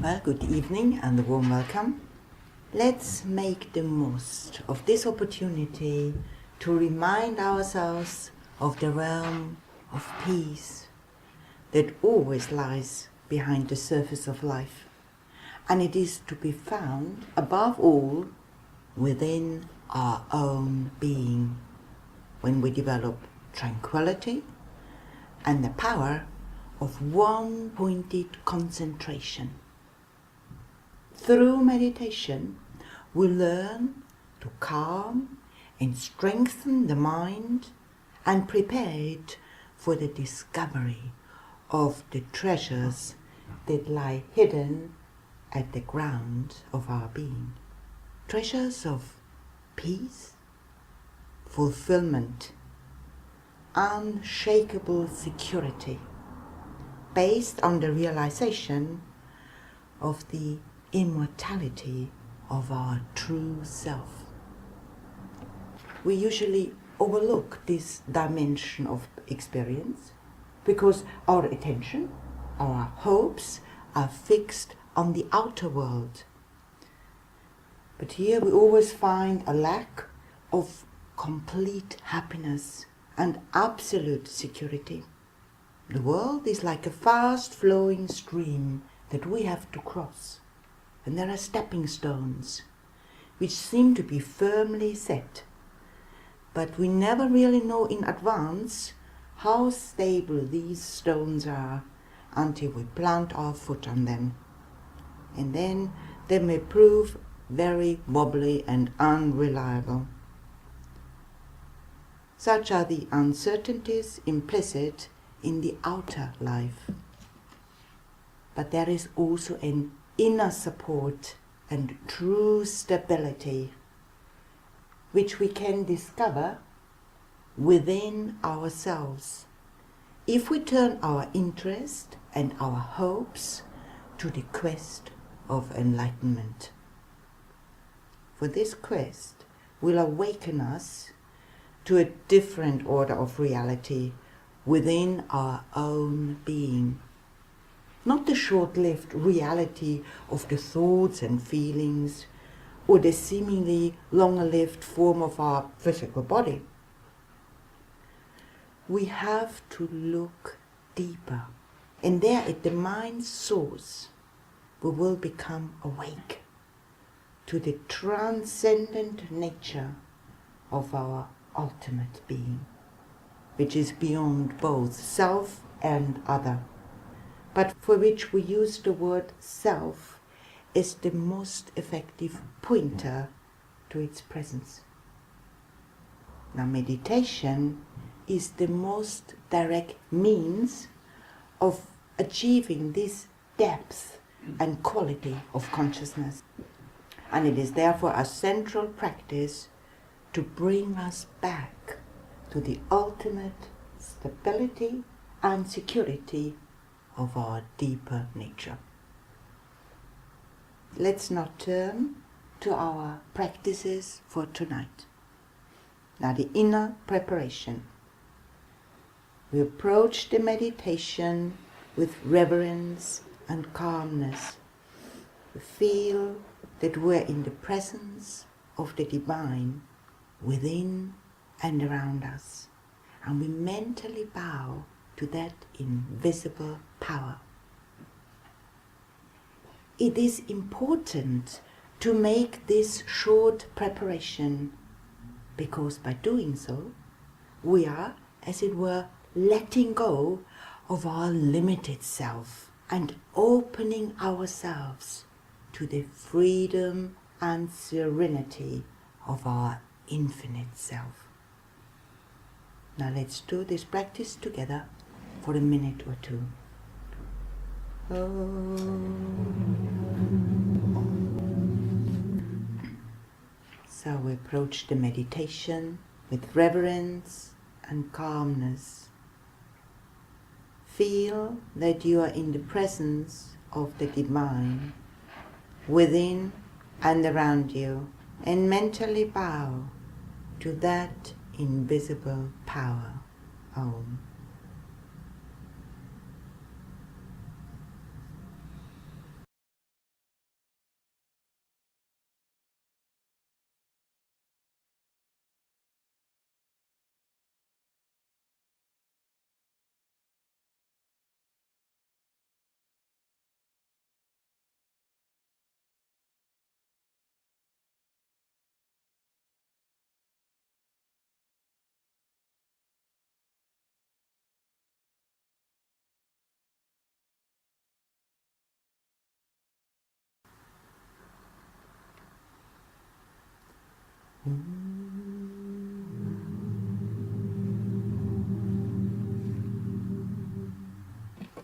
Well, good evening and a warm welcome. Let's make the most of this opportunity to remind ourselves of the realm of peace that always lies behind the surface of life. And it is to be found, above all, within our own being, when we develop tranquility and the power of one-pointed concentration. Through meditation, we learn to calm and strengthen the mind and prepare it for the discovery of the treasures that lie hidden at the ground of our being. Treasures of peace, fulfillment, unshakable security, based on the realization of the immortality of our true self. We usually overlook this dimension of experience because our attention, our hopes are fixed on the outer world. But here we always find a lack of complete happiness and absolute security. The world is like a fast-flowing stream that we have to cross. And there are stepping stones which seem to be firmly set, but we never really know in advance how stable these stones are until we plant our foot on them. And then they may prove very wobbly and unreliable. Such are the uncertainties implicit in the outer life. But there is also an inner support and true stability, which we can discover within ourselves if we turn our interest and our hopes to the quest of enlightenment. For this quest will awaken us to a different order of reality within our own being. Not the short-lived reality of the thoughts and feelings or the seemingly longer-lived form of our physical body. We have to look deeper, and there at the mind's source we will become awake to the transcendent nature of our ultimate being, which is beyond both self and other, but for which we use the word self as the most effective pointer to its presence. Now, meditation is the most direct means of achieving this depth and quality of consciousness. And it is therefore a central practice to bring us back to the ultimate stability and security of our deeper nature. Let's now turn to our practices for tonight. Now, the inner preparation. We approach the meditation with reverence and calmness. We feel that we're in the presence of the divine within and around us, and we mentally bow to that invisible power. It is important to make this short preparation because by doing so, we are, as it were, letting go of our limited self and opening ourselves to the freedom and serenity of our infinite self. Now let's do this practice together for a minute or two. So we approach the meditation with reverence and calmness. Feel that you are in the presence of the divine within and around you, and mentally bow to that invisible power. Om.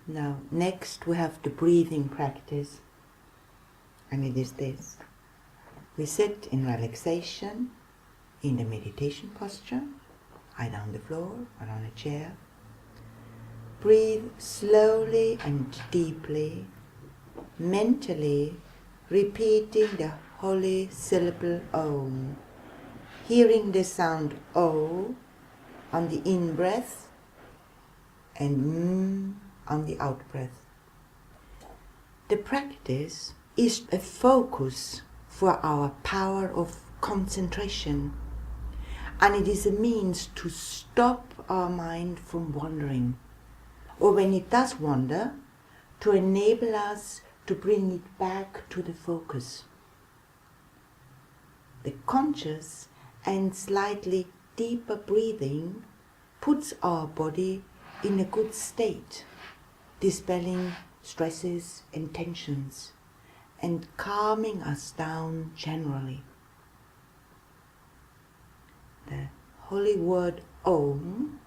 Now, next we have the breathing practice, and it is this. We sit in relaxation in the meditation posture, either on the floor or on a chair. Breathe slowly and deeply, mentally repeating the holy syllable Om, hearing the sound O on the in-breath and M on the out-breath. The practice is a focus for our power of concentration, and it is a means to stop our mind from wandering, or when it does wander, to enable us to bring it back to the focus. The conscious and slightly deeper breathing puts our body in a good state, dispelling stresses and tensions, and calming us down generally. The holy word Om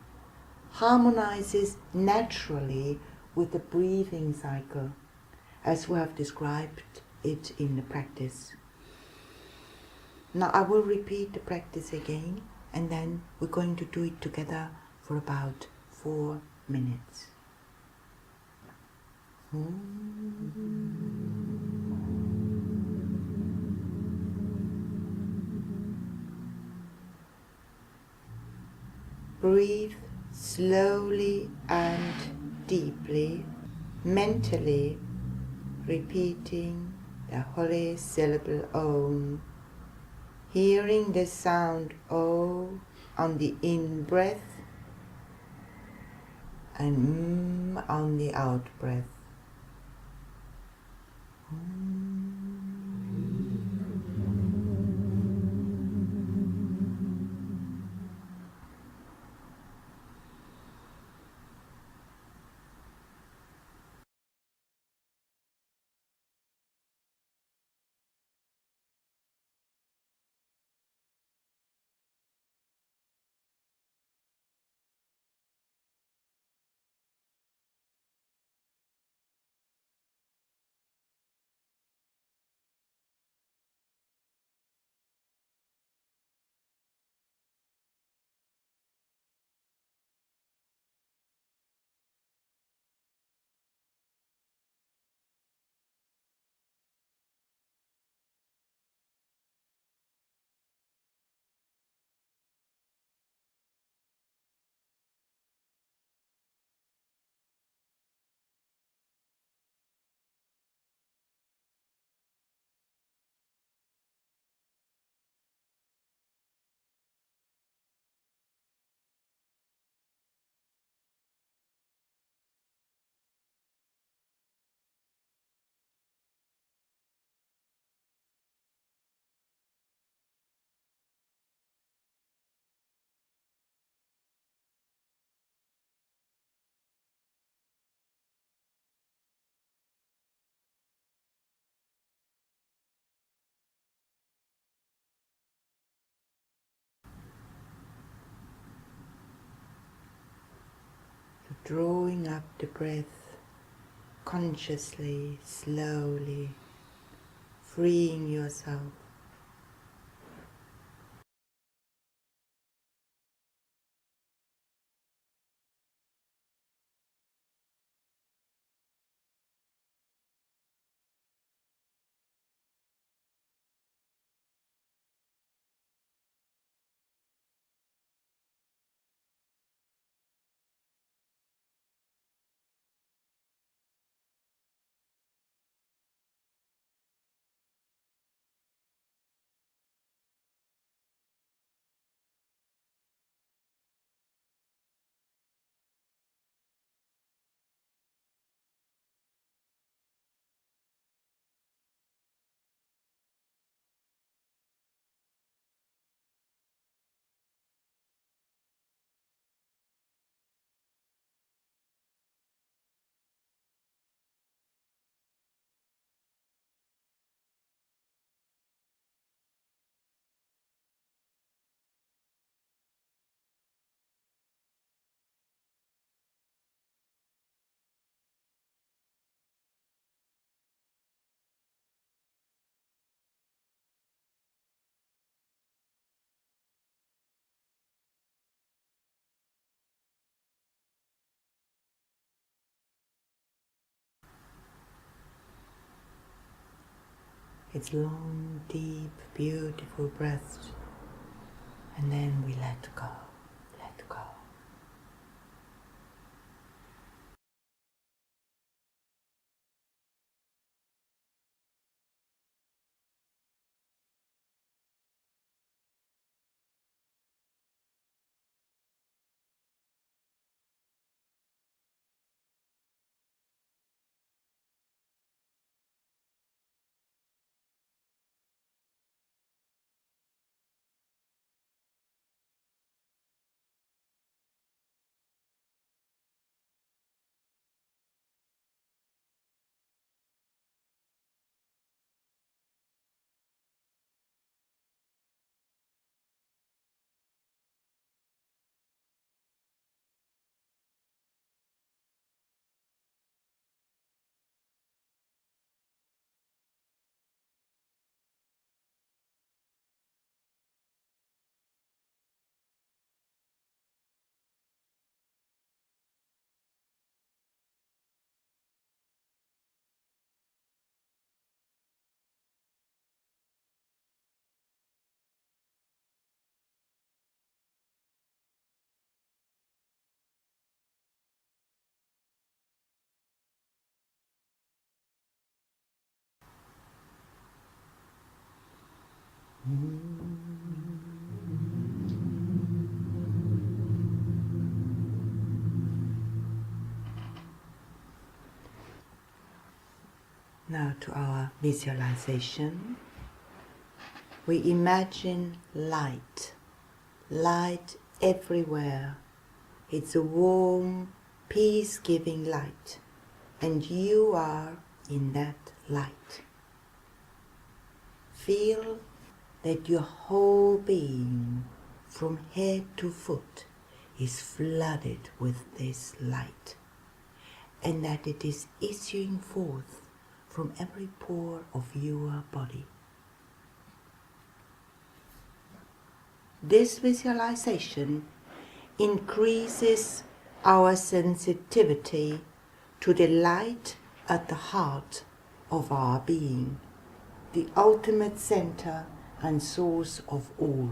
harmonizes naturally with the breathing cycle, as we have described it in the practice. Now I will repeat the practice again, and then we're going to do it together for about 4 minutes. Breathe slowly and deeply, mentally repeating the holy syllable Om, hearing the sound O on the in-breath and M on the out-breath. Drawing up the breath consciously, slowly, freeing yourself. It's long, deep, beautiful breaths. And then we let go, let go. Now to our visualization. We imagine light, light everywhere. It's a warm, peace-giving light, and you are in that light. Feel that your whole being, from head to foot, is flooded with this light, and that it is issuing forth from every pore of your body. This visualization increases our sensitivity to the light at the heart of our being, the ultimate center and source of all.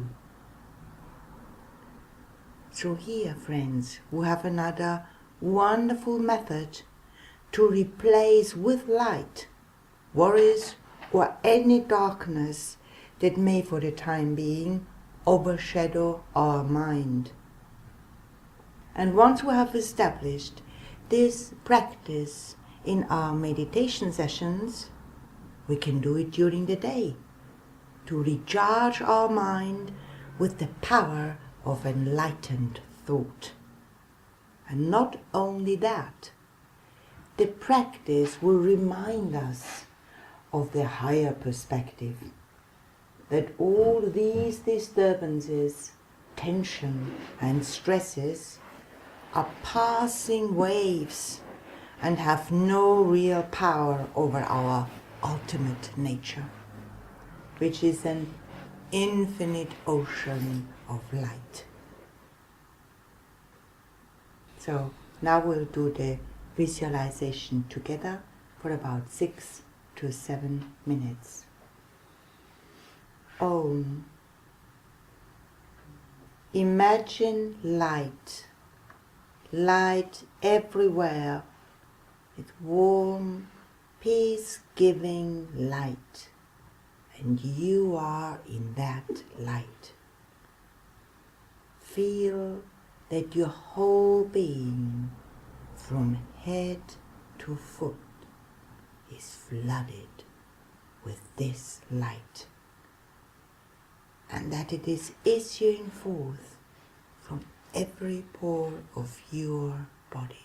So here, friends, we have another wonderful method to replace with light worries or any darkness that may for the time being overshadow our mind. And once we have established this practice in our meditation sessions, we can do it during the day to recharge our mind with the power of enlightened thought. And not only that, the practice will remind us of the higher perspective, that all these disturbances, tension and stresses are passing waves and have no real power over our ultimate nature, which is an infinite ocean of light. So now we'll do the visualization together for about 6 to 7 minutes. Om. Imagine light, light everywhere. It's warm, peace-giving light, and you are in that light. Feel that your whole being, from head to foot, is flooded with this light, and that it is issuing forth from every pore of your body.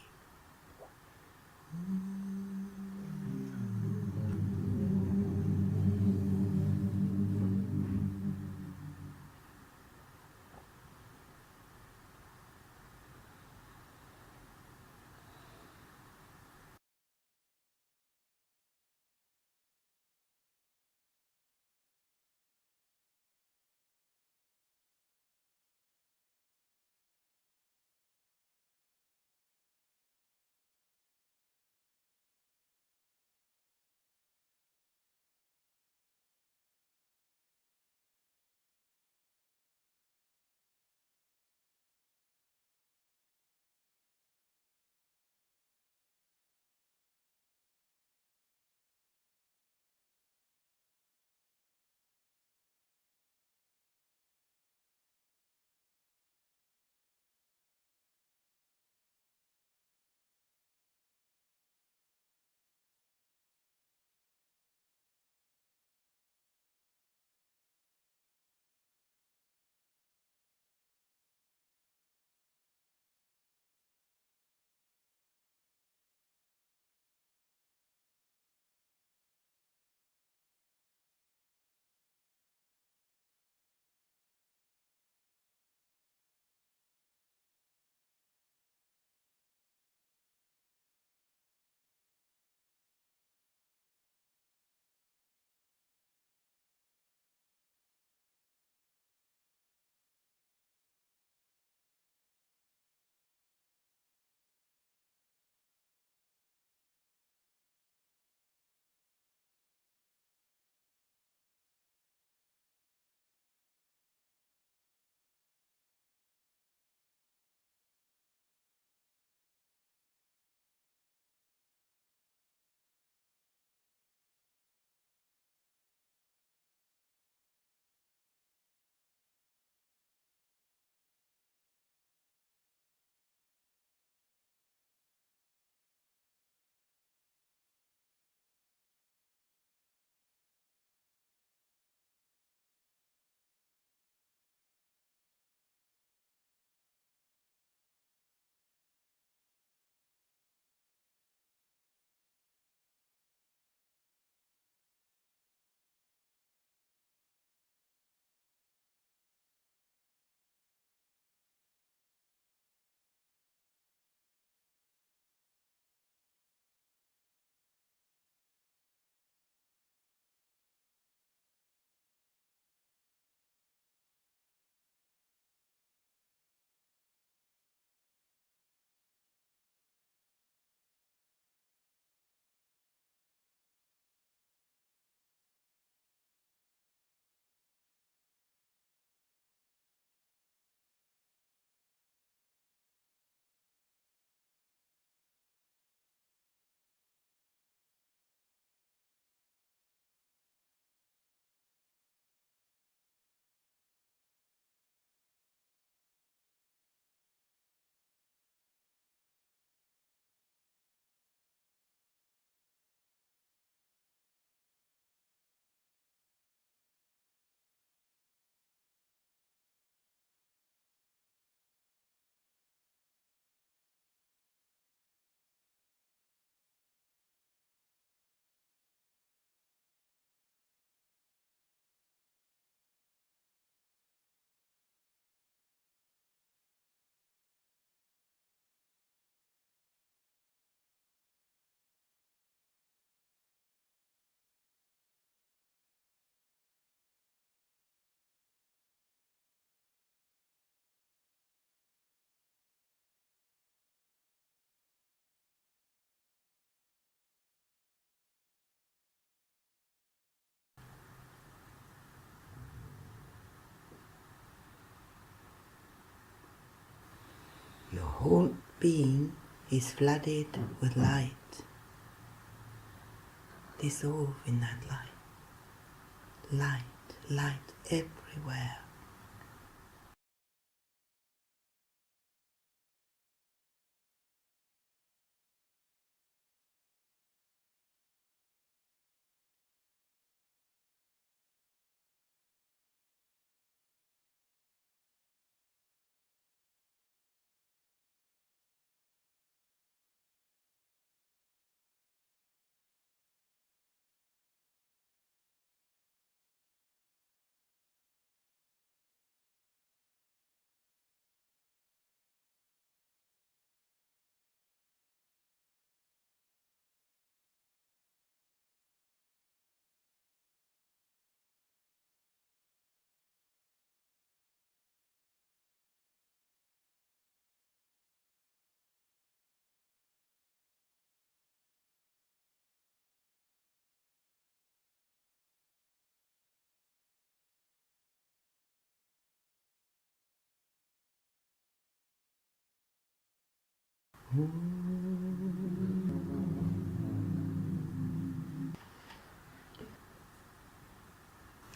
whole being is flooded with light. Dissolve in that light. Light, light everywhere.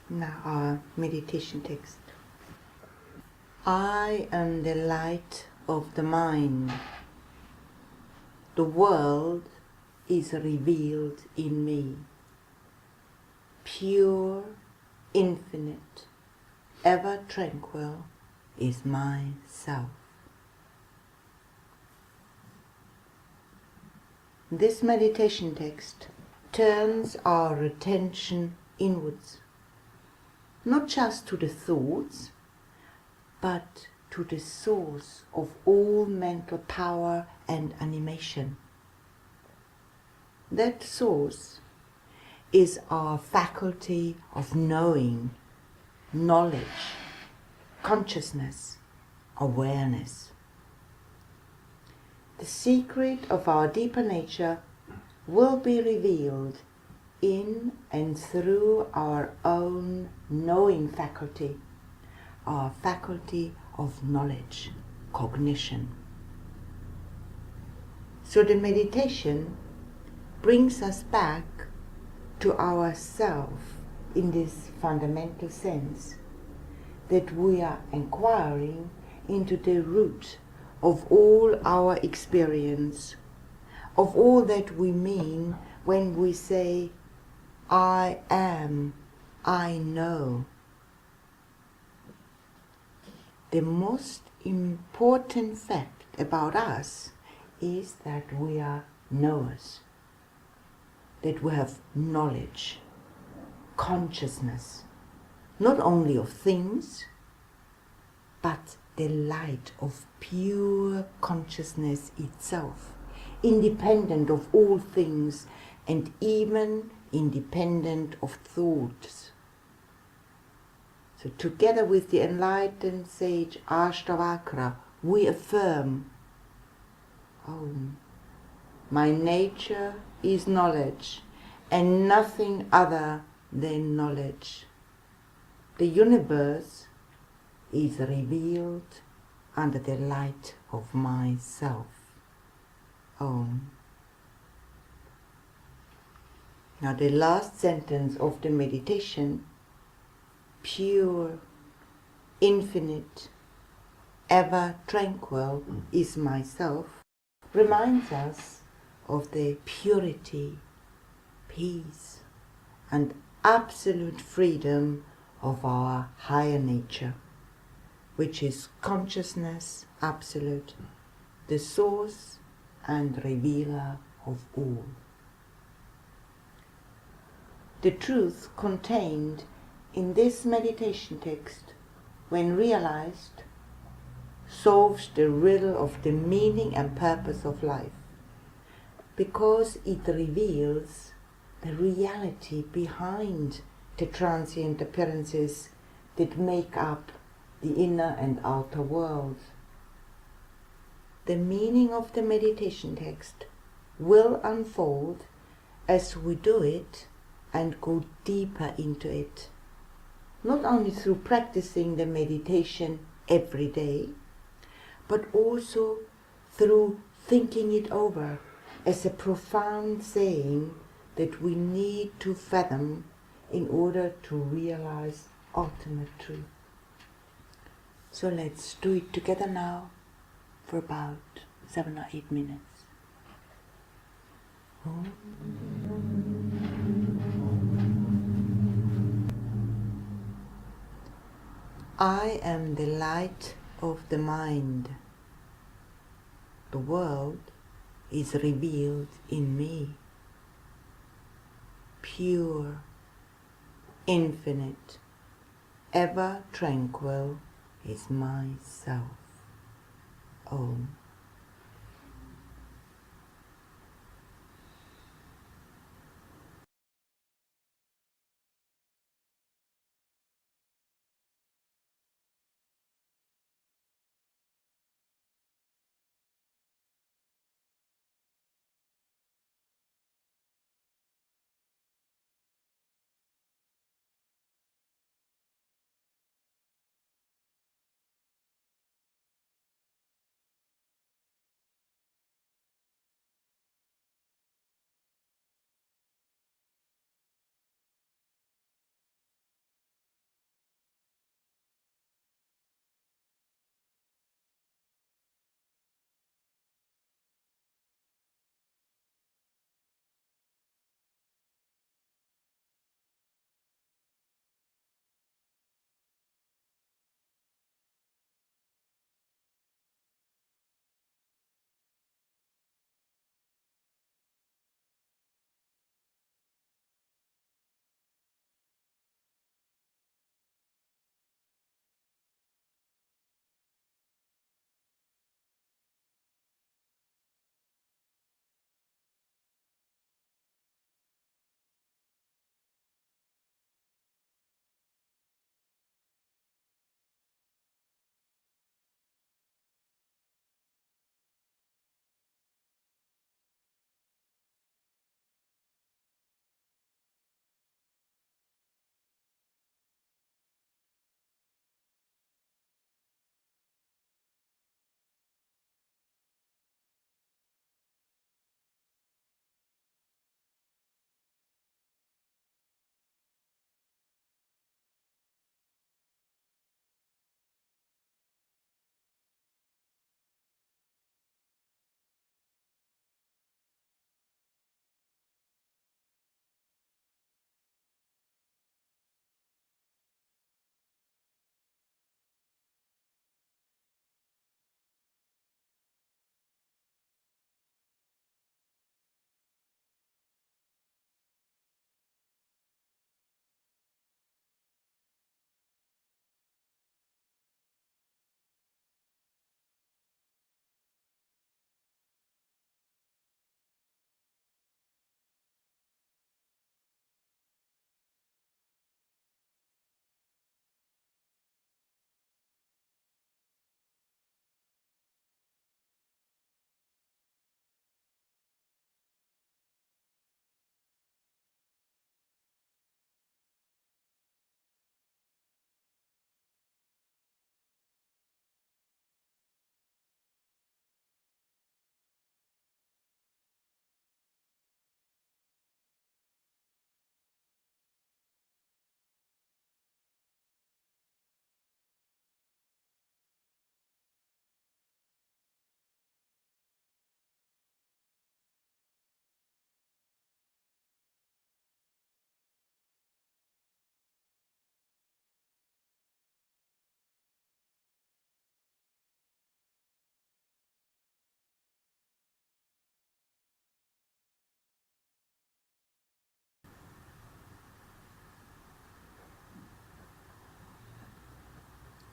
Now our meditation text. I am the light of the mind. The world is revealed in me. Pure, infinite, ever tranquil is my self. This meditation text turns our attention inwards, not just to the thoughts, but to the source of all mental power and animation. That source is our faculty of knowing, knowledge, consciousness, awareness. The secret of our deeper nature will be revealed in and through our own knowing faculty, our faculty of knowledge, cognition. So the meditation brings us back to ourself in this fundamental sense, that we are inquiring into the root of all our experience, of all that we mean when we say, I am, I know. The most important fact about us is that we are knowers, that we have knowledge, consciousness, not only of things, but the light of pure consciousness itself, independent of all things and even independent of thoughts. So together with the enlightened sage Ashtavakra, we affirm, my nature is knowledge and nothing other than knowledge. The universe is revealed under the light of myself. Om. Now the last sentence of the meditation, pure, infinite, ever tranquil is myself, reminds us of the purity, peace, and absolute freedom of our higher nature, which is consciousness absolute, the source and revealer of all. The truth contained in this meditation text, when realized, solves the riddle of the meaning and purpose of life, because it reveals the reality behind the transient appearances that make up the inner and outer world. The meaning of the meditation text will unfold as we do it and go deeper into it, not only through practicing the meditation every day, but also through thinking it over as a profound saying that we need to fathom in order to realize ultimate truth. So let's do it together now for about 7 or 8 minutes. I am the light of the mind. The world is revealed in me. Pure, infinite, ever tranquil is myself. Om.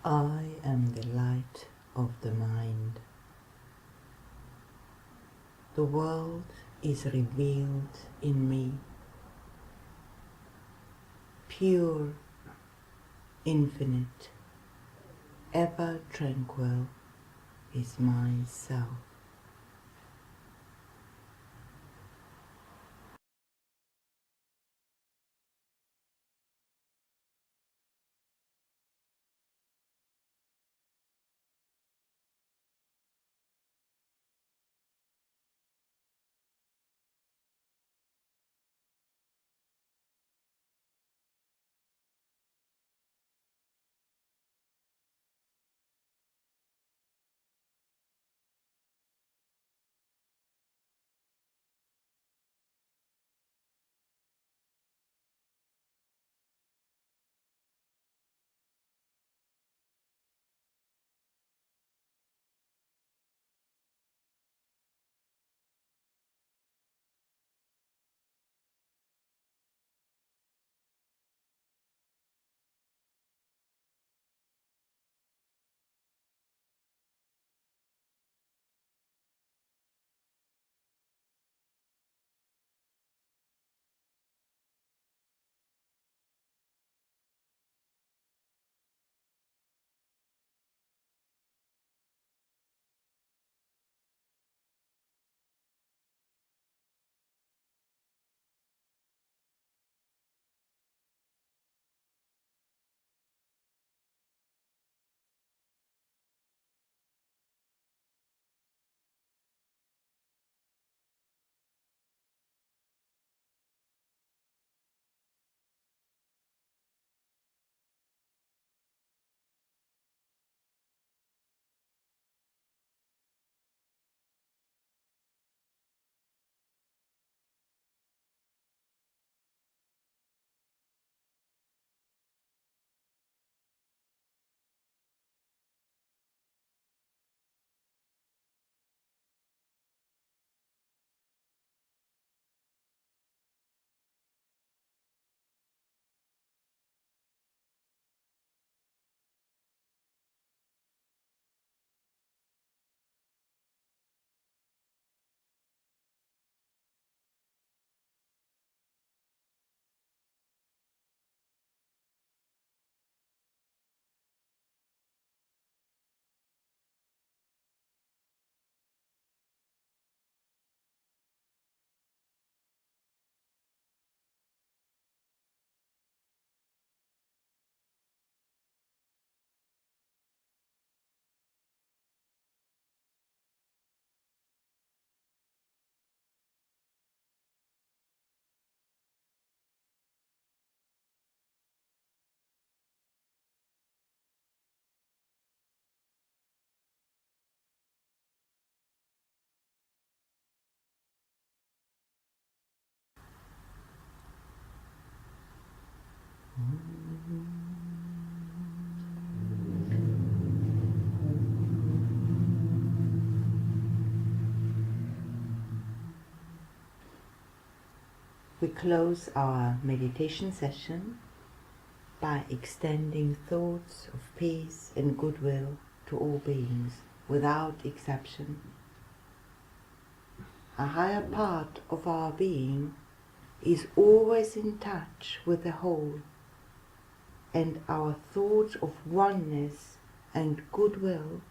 I am the light of the mind. The world is revealed in me. Pure, infinite, ever tranquil is myself. We close our meditation session by extending thoughts of peace and goodwill to all beings, without exception. A higher part of our being is always in touch with the whole, and our thoughts of oneness and goodwill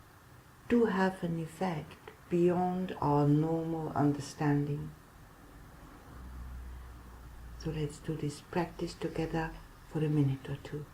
do have an effect beyond our normal understanding. So let's do this practice together for a minute or two.